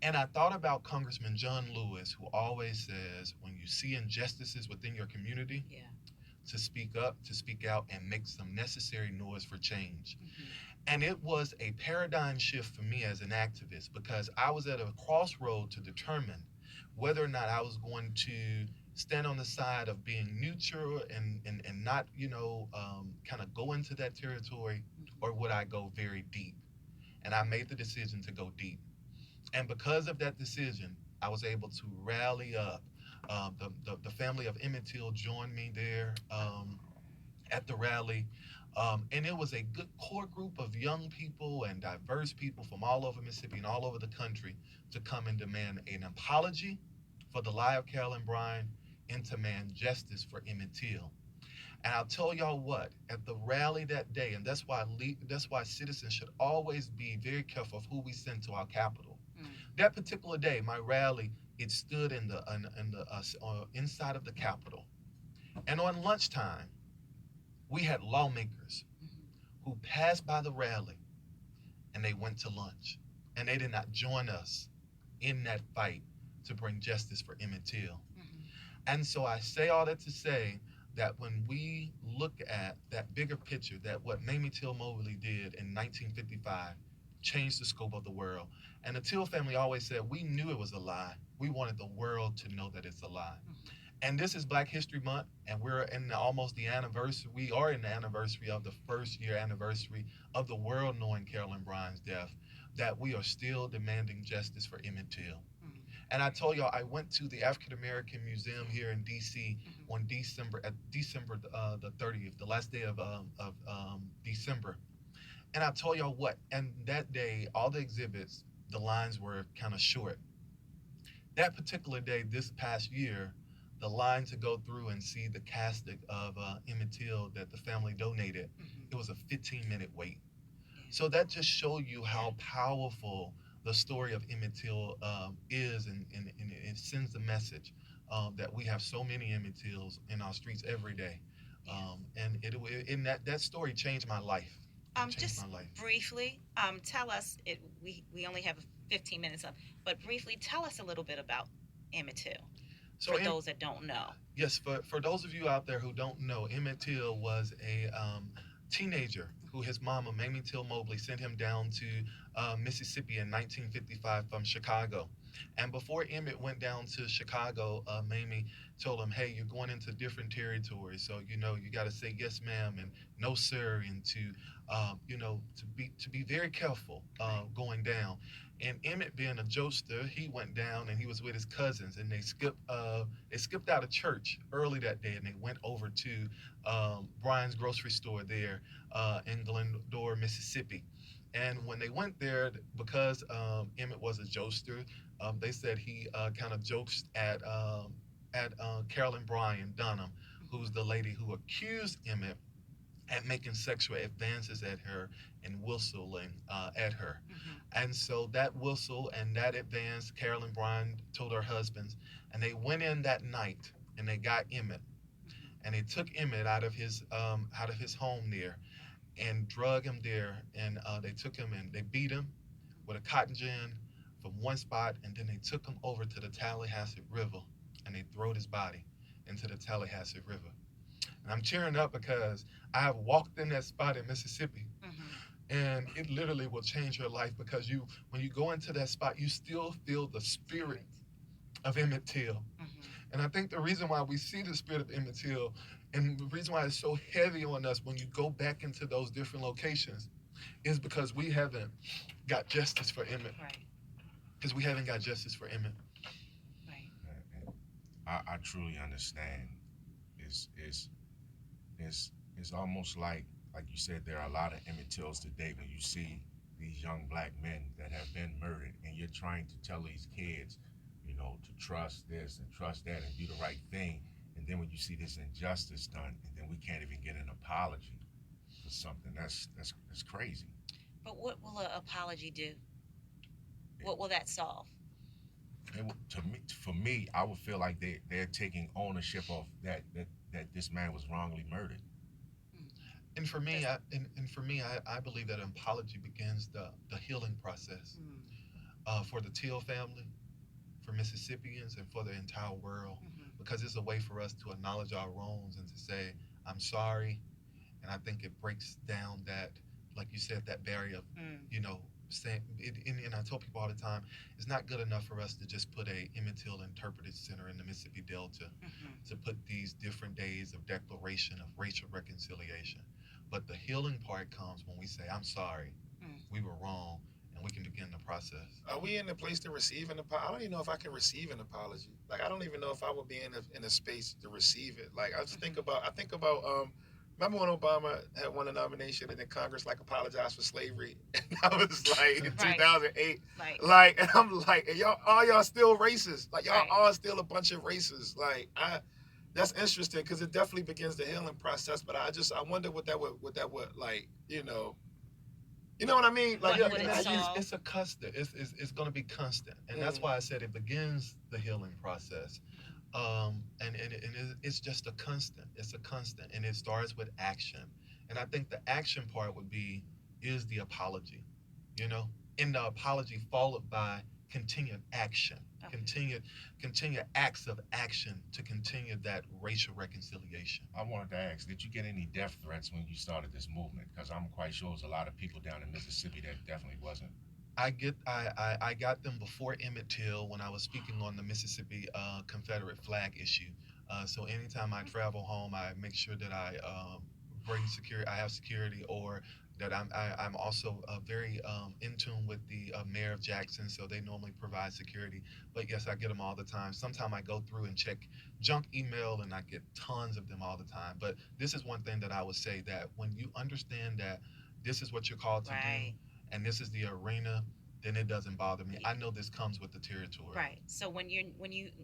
And I thought about Congressman John Lewis, who always says, when you see injustices within your community, Yeah. to speak up, to speak out, and make some necessary noise for change. Mm-hmm. And it was a paradigm shift for me as an activist because I was at a crossroad to determine whether or not I was going to stand on the side of being neutral and not, kind of go into that territory, or would I go very deep? And I made the decision to go deep. And because of that decision, I was able to rally up. The family of Emmett Till joined me there at the rally. And it was a good core group of young people and diverse people from all over Mississippi and all over the country to come and demand an apology for the lie of Carolyn Bryan and to demand justice for Emmett Till. And I'll tell y'all what, at the rally that day, and that's why citizens should always be very careful of who we send to our capital. Mm. That particular day, my rally, it stood inside of the Capitol. And on lunchtime, we had lawmakers who passed by the rally and they went to lunch. And they did not join us in that fight to bring justice for Emmett Till. Mm-hmm. And so I say all that to say that when we look at that bigger picture, that what Mamie Till Mobley did in 1955 changed the scope of the world. And the Till family always said, we knew it was a lie. We wanted the world to know that it's a lie. Mm-hmm. And this is Black History Month, and we're in almost the anniversary. We are in the anniversary of the first year anniversary of the world knowing Carolyn Bryan's death, that we are still demanding justice for Emmett Till. Mm-hmm. And I told y'all, I went to the African American Museum here in D.C. on December the 30th, the last day of December. And I told y'all what, and that day, all the exhibits, the lines were kind of short. That particular day, this past year, the line to go through and see the casket of Emmett Till that the family donated, it was a 15-minute wait. So that just showed you how powerful the story of Emmett Till is, and it sends the message that we have so many Emmett Tills in our streets every day. And that story changed my life. Just briefly, tell us. We only have 15 minutes left, but briefly tell us a little bit about Emmett Till. So for those that don't know. Yes, for those of you out there who don't know, Emmett Till was a teenager who his mama, Mamie Till Mobley, sent him down to Mississippi in 1955 from Chicago. And before Emmett went down to Chicago, Mamie told him, hey, you're going into different territories. So, you got to say yes, ma'am, and no, sir, and to be very careful going down. And Emmett, being a jokester, he went down and he was with his cousins, and they skipped out of church early that day, and they went over to Brian's grocery store there in Glendora, Mississippi. And when they went there, because Emmett was a jokester, they said he kind of jokes at Carolyn Bryan Dunham, who's the lady who accused Emmett at making sexual advances at her and whistling at her. And so that whistle and that advance, Carolyn Bryan told her husbands, and they went in that night and they got Emmett, and they took Emmett out of his home there and drug him there, and they took him and they beat him with a cotton gin from one spot, and then they took him over to the Tallahassee River and they throwed his body into the Tallahassee River. And I'm cheering up because I have walked in that spot in Mississippi. And it literally will change your life, because when you go into that spot, you still feel the spirit of Emmett Till. And I think the reason why we see the spirit of Emmett Till, and the reason why it's so heavy on us when you go back into those different locations, is because we haven't got justice for Emmett. Right. Because we haven't got justice for Emmett. Right. And I truly understand. Is is is almost like you said, there are a lot of Emmett Tills today when you see these young black men that have been murdered, and you're trying to tell these kids, to trust this and trust that and do the right thing, and then when you see this injustice done, and then we can't even get an apology for something, that's crazy. But what will an apology do? It, What will that solve? for me, I would feel like they're taking ownership of that this man was wrongly murdered. Mm. And for me, Does, I believe that an apology begins the healing process mm, for the Till family, for Mississippians, and for the entire world, hmm because it's a way for us to acknowledge our wrongs and to say, I'm sorry. And I think it breaks down that, like you said, that barrier of, mm, you know, saying, and I tell people all the time, it's not good enough for us to just put a Emmett Till Interpretive Center in the Mississippi Delta, hmm to put these different days of declaration of racial reconciliation. But the healing part comes when we say, I'm sorry, mm. we were wrong, and we can begin the process. Are we in the place to receive an apology? I don't even know if I can receive an apology. Like, I don't even know if I would be in a space to receive it. Like, I think about remember when Obama had won a nomination and then Congress like apologized for slavery, and I was like in Right. 2008, Like, like, and I'm like, and y'all still racist? Like, y'all right. are still a bunch of racists. Like, that's interesting because it definitely begins the healing process. But I wonder what like, you know what I mean? Like, What Yeah, would it solve? it's a constant. It's going to be constant, and that's mm, why I said it begins the healing process. It's just a constant. It's a constant, and it starts with action. And I think the action part would be is the apology, you know, and the apology followed by continued action, Okay. continued acts of action to continue that racial reconciliation. I wanted to ask, did you get any death threats when you started this movement? Because I'm quite sure there's a lot of people down in Mississippi that definitely wasn't. I got them before Emmett Till when I was speaking on the Mississippi Confederate flag issue. So anytime I travel home, I make sure that I bring security. I have security, or that I'm also very in tune with the mayor of Jackson, so they normally provide security. But yes, I get them all the time. Sometimes I go through and check junk email, and I get tons of them all the time. But this is one thing that I would say, that when you understand that this is what you're called to do, Right. and this is the arena, then it doesn't bother me. I know this comes with the territory. Right. So when you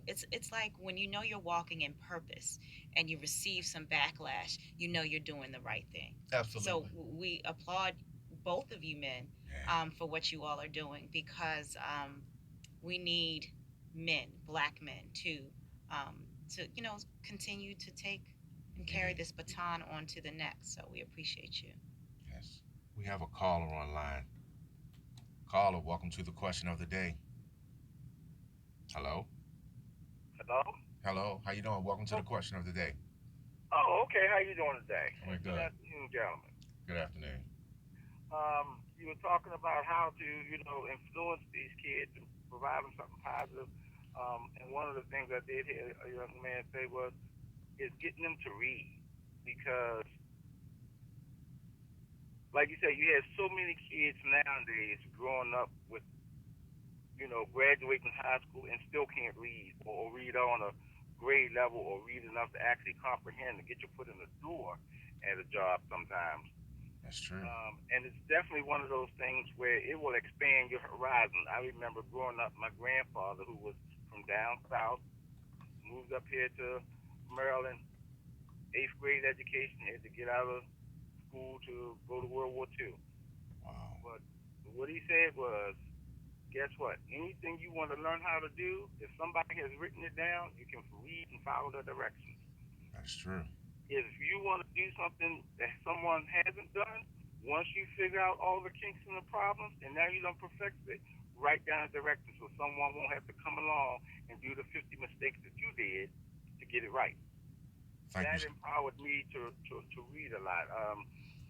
it's like when you know you're walking in purpose and you receive some backlash, you know you're doing the right thing. So Absolutely. we applaud both of you men, Yeah. for what you all are doing, because we need men, black men, um, to continue to take and carry Yeah. this baton on to the next. So we appreciate you. Yes. We have a caller online. Caller, welcome to the question of the day. Hello. Hello? Hello. How you doing? Welcome to the Oh, question of the day. oh, okay. How you doing today? We're Good good. afternoon, gentlemen. Good afternoon. You were talking about how to, influence these kids and provide them something positive. And one of the things I did hear a young man say was, is getting them to read. Because, like you said, you have so many kids nowadays growing up with, graduating high school and still can't read or read on a grade level or read enough to actually comprehend and get your foot in the door at a job sometimes. That's true. And it's definitely one of those things where it will expand your horizon. I remember growing up, my grandfather, who was from down south, moved up here to Maryland, eighth grade education, had to get out of school to go to World War II. Wow. But what he said was, guess what? Anything you want to learn how to do, if somebody has written it down, you can read and follow the directions. That's true. If you want to do something that someone hasn't done, once you figure out all the kinks and the problems, and now you done perfected it, write down the directions so someone won't have to come along and do the 50 mistakes that you did to get it right. Thank you. That empowered me to read a lot.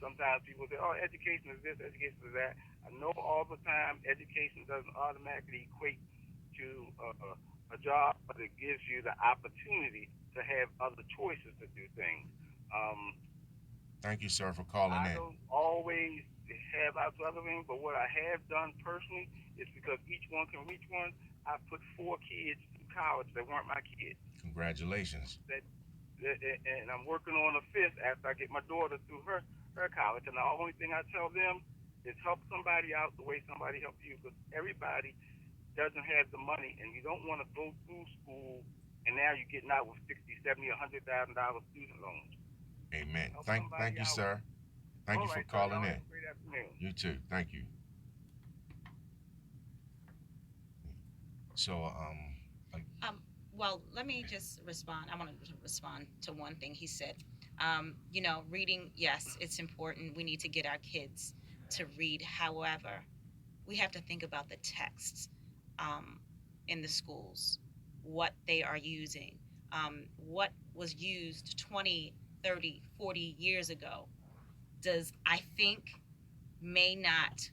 Sometimes people say, oh, education is this, education is that. I know all the time education doesn't automatically equate to a job, but it gives you the opportunity to have other choices to do things. Um, Thank you, sir, for calling I in. don't always, to have out to other things, but what I have done personally is because each one can reach one. I put 4 kids through college that weren't my kids. Congratulations. That, and I'm working on a fifth after I get my daughter through her college. And the only thing I tell them is help somebody out the way somebody helped you, because everybody doesn't have the money, and you don't want to go through school and now you're getting out with 60, 70, $100,000 student loans. Amen. Help Thank somebody you, out. sir. Thank All you for right, sir. calling Y'all in. have a great afternoon. You too. Thank you. So, Well, let me just respond. I want to respond to one thing he said. Reading, yes, it's important. We need to get our kids to read. However, we have to think about the texts um, in the schools, what they are using, what was used 20, 30, 40 years ago. Does, I think, may not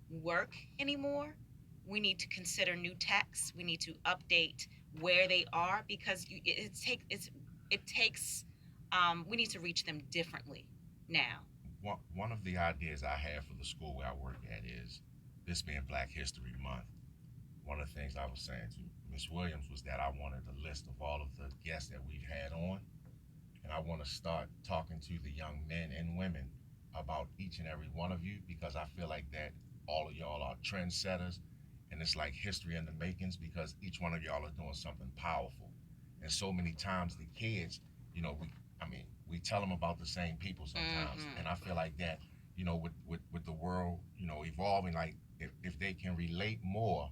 work anymore. We need to consider new texts. We need to update where they are, because it takes. We need to reach them differently now. one of the ideas I have for the school where I work at is, this being Black History Month, one of the things I was saying to Miss Williams was that I wanted a list of all of the guests that we've had on, and I want to start talking to the young men and women about each and every one of you, because I feel like that all of y'all are trendsetters, and it's like history in the makings, because each one of y'all are doing something powerful. And so many times the kids, we tell them about the same people sometimes, and I feel like that, with the world, evolving, like if they can relate more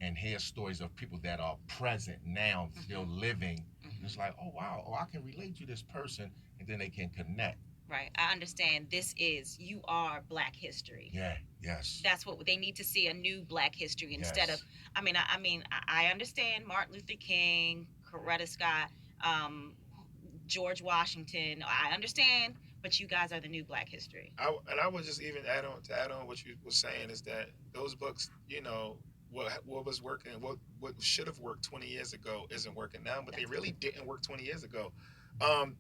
and hear stories of people that are present now, still living, it's like, oh wow, I can relate to this person, and then they can connect. Right. I understand. You are Black history. Yeah. Yes. That's what they need to see, a new Black history instead Yes. of. I understand Martin Luther King, Coretta Scott, um, George Washington. I understand, but you guys are the new Black history. I would just even add on what you were saying is that those books, what was working, what should have worked 20 years ago isn't working now, but they really didn't work 20 years ago.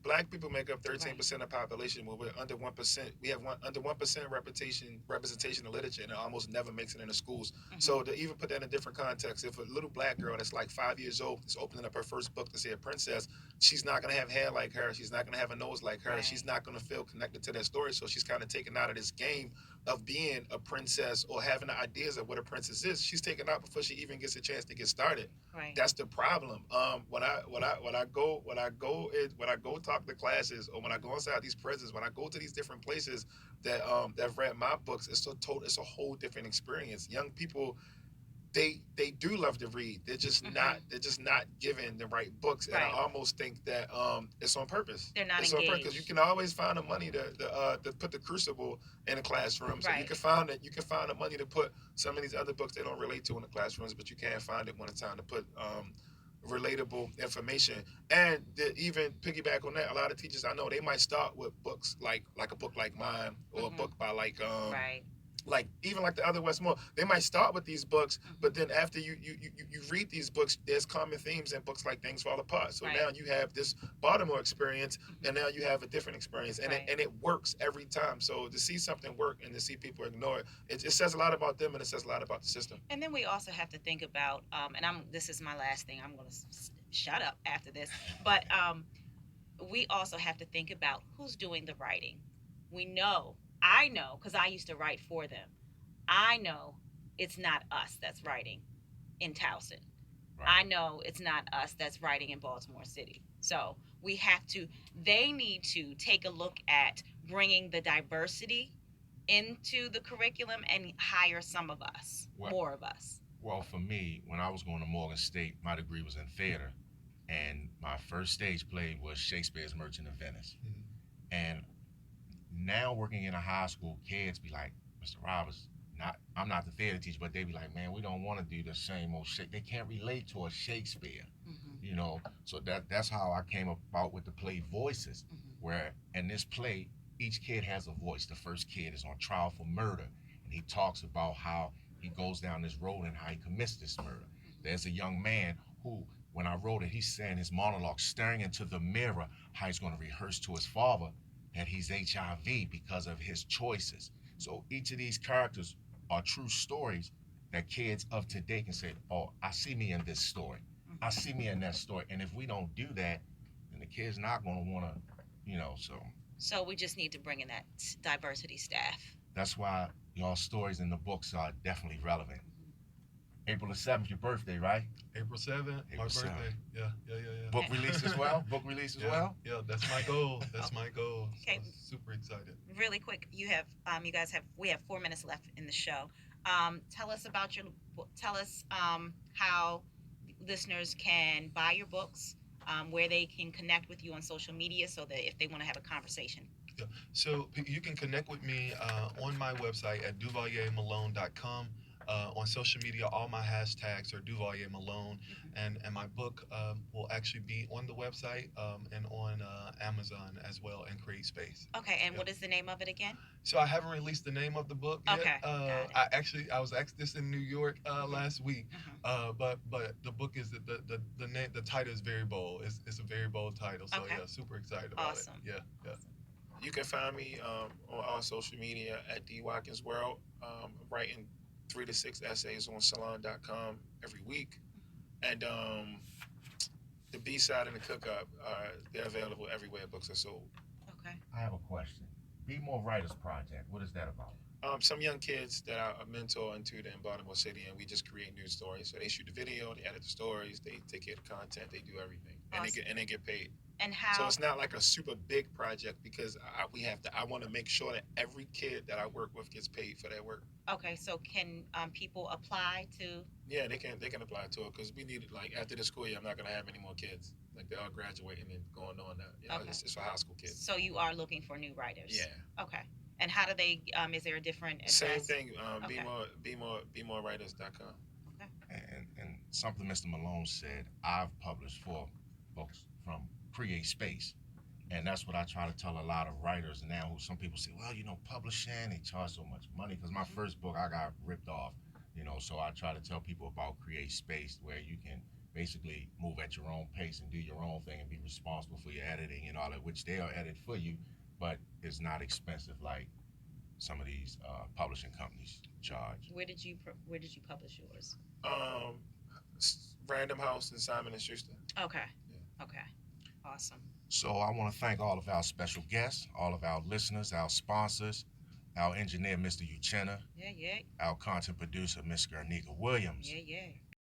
Black people make up 13% of population. Well, we're under 1%. We have under 1% representation in literature, and it almost never makes it into schools. So to even put that in a different context, if a little Black girl that's like 5 years old is opening up her first book to say a princess, she's not gonna have hair like her. She's not gonna have a nose like her. Right. She's not gonna feel connected to that story. So she's kind of taken out of this game of being a princess or having the ideas of what a princess is. She's taken out before she even gets a chance to get started. Right. That's the problem. When I go talk to classes, or when I go inside these prisons, when I go to these different places that read my books, it's a whole different experience. Young people, they do love to read. They're just not given the right books, and Right. I almost think that it's on purpose. They're not It's engaged. on purpose, because you can always find the money to put the Crucible in the classroom. So Right. you can find the money to put some of these other books they don't relate to in the classrooms, but you can't find it when it's time to put relatable information. And even piggyback on that, a lot of teachers I know, they might start with books like a book like mine, or a book by Right. like even like the other Westmore, they might start with these books, but then after you read these books, there's common themes in books like Things Fall Apart. So Right. now you have this Baltimore experience, and now you have a different experience, and Right. it works every time. So to see something work and to see people ignore it, it says a lot about them, and it says a lot about the system. And then we also have to think about, this is my last thing. I'm going to shut up after this. But we also have to think about who's doing the writing. I know, because I used to write for them. I know it's not us that's writing in Towson. Right. I know it's not us that's writing in Baltimore City. So they need to take a look at bringing the diversity into the curriculum and hire some of us, more of us. Well, for me, when I was going to Morgan State, my degree was in theater, and my first stage play was Shakespeare's Merchant of Venice. And now working in a high school, kids be like, Mr. Roberts, I'm not the theater teacher, but they be like, man, we don't want to do the same old shit. They can't relate to a Shakespeare, So that's how I came about with the play Voices, where in this play, each kid has a voice. The first kid is on trial for murder, and he talks about how he goes down this road and how he commits this murder. There's a young man who, when I wrote it, he's saying his monologue, staring into the mirror, how he's going to rehearse to his father that he's HIV because of his choices. So each of these characters are true stories that kids of today can say, oh, I see me in this story. I see me in that story. And if we don't do that, then the kid's not going to want to, so. So we just need to bring in that diversity staff. That's why y'all stories in the books are definitely relevant. April the 7th, your birthday, right? April 7th, my birthday. 7th. Yeah. Book release as well? Book release as well? Yeah, that's my goal. That's my goal. Okay. So super excited. Really quick, we have 4 minutes left in the show. Tell us about your book. Tell us how listeners can buy your books, where they can connect with you on social media, so that if they want to have a conversation. Yeah. So you can connect with me on my website at duvaliermalone.com. On social media, all my hashtags are Duvalier Malone, and my book will actually be on the website and on Amazon as well, and Create Space. Okay, and what is the name of it again? So I haven't released the name of the book yet. Okay, got it. I was asked this in New York last week, but the book is the name, the title is very bold. It's a very bold title, so Okay. yeah, super excited about Awesome. it. Yeah. You can find me on all social media at D Watkins World. Writing 3 to 6 essays on salon.com every week. And the B-side and the cook-up, they're available everywhere books are sold. Okay. I have a question. Be More Writers Project, what is that about? Some young kids that I mentor and tutor in Baltimore City, and we just create news stories. So they shoot the video, they edit the stories, they take care of the content, they do everything, Awesome. and they get paid. And how? So it's not like a super big project, because I want to make sure that every kid that I work with gets paid for their work. Okay, so can people apply to? Yeah, they can apply to it, because we need it. Like after the school year, I'm not gonna have any more kids. Like they're all graduating and going on now. Okay. It's for high school kids. So you are looking for new writers? Yeah. Okay. And how do they? Is there a different address? Same thing. Okay. BeMoreWriters.com. And something Mr. Malone said, I've published 4 books from Create Space. And that's what I try to tell a lot of writers now, who some people say, well, publishing, they charge so much money. Because my first book, I got ripped off, so I try to tell people about Create Space, where you can basically move at your own pace and do your own thing and be responsible for your editing and all that, which they'll edit for you, but it's not expensive like some of these publishing companies charge. Where did you publish yours? Random House and Simon & Schuster. Okay. Yeah. Okay. Awesome. So I want to thank all of our special guests, all of our listeners, our sponsors, our engineer, Mr. Uchenna, Yeah. our content producer, Ms. Garnica Williams, Yeah.